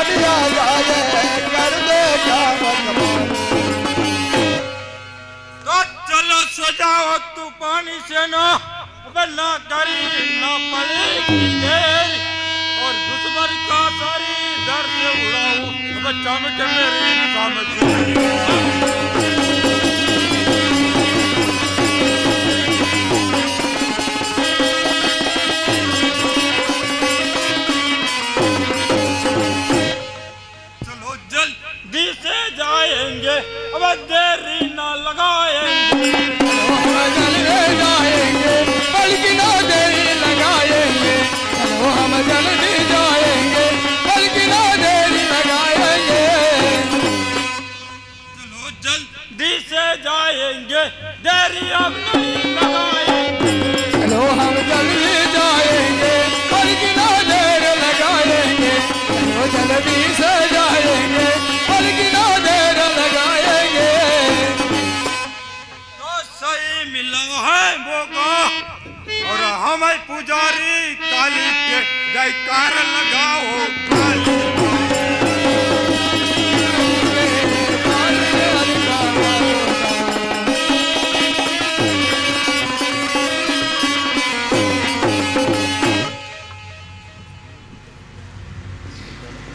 दिया जाए कर दे क्या तो चलो सजाओ तू पानी से ना ना करी ना पड़ी की देर और दुश्मन का सारी डर से उड़ाऊं बच्चा में मेरी समझ जाएंगे अब देरी ना लगाएंगे जाएंगे बल्कि ना देरी लगाएंगे चलो हम जल्दी जाएंगे बल्कि ना देरी लगाएंगे चलो जल्दी से जाएंगे देरी अब नहीं लगाएंगे चलो हम जल्दी जाएंगे बल्कि ना देर लगाएंगे चलो जल्दी से जाएंगे बल्कि ना देर लगाएंगे तो सही मिला है मौका और हमें पुजारी काली के जयकार लगाओ काली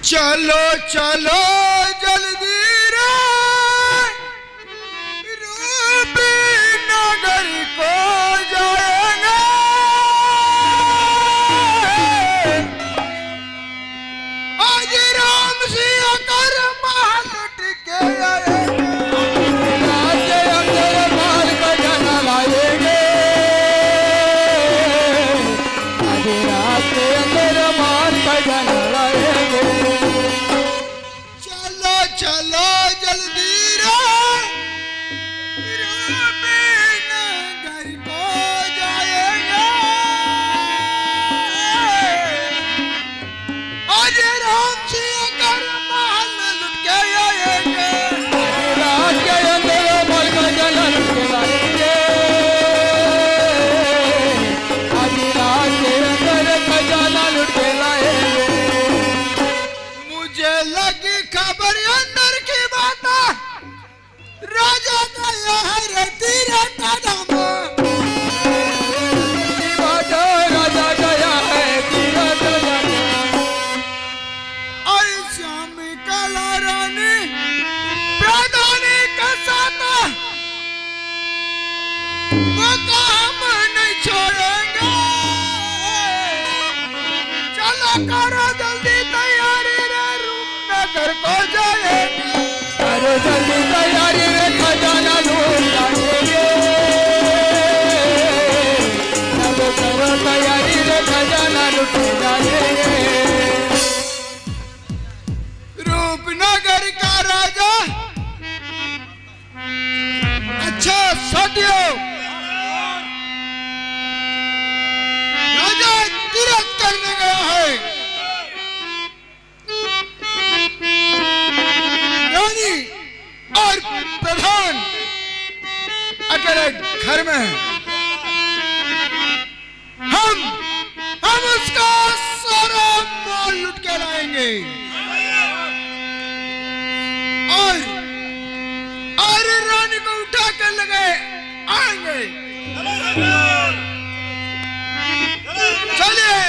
चलो चलो जल्दी रे रूपी नगर को जाएंगे आज राम सिंह कर महल टिके आएंगे राज्य अंदर माल का जाना लाएंगे आज राज्य अंदर माल का जाना लाएंगे चलो जल्दी रे घर को जाएंगे आज राम सिंह कर महल लुट के आएंगे रात के अंदर मर का जला लुट के लाएंगे आज रात के अंदर खजाना लुट के लाएंगे मुझे लगी खबर अंदर की बात राजा गया है रती रहता नाम राजा गया है तीरथ और श्याम कला रानी प्रधानी का साथ वो काम नहीं छोड़ेंगे चलो करो जल्दी तैयारी रे रूपनगर को जाएंगे करो जल्दी तैयारी रे खजाना लूट लाएंगे सब करो तैयारी रे खजाना लूट लाएंगे रूपनगर का राजा अच्छा साथियों राजा तीरथ करने गया है रानी और प्रधान अकेले घर में हैं हम उसका सारा माल लुट के लाएंगे और रानी को उठा कर लगे आएंगे चलिए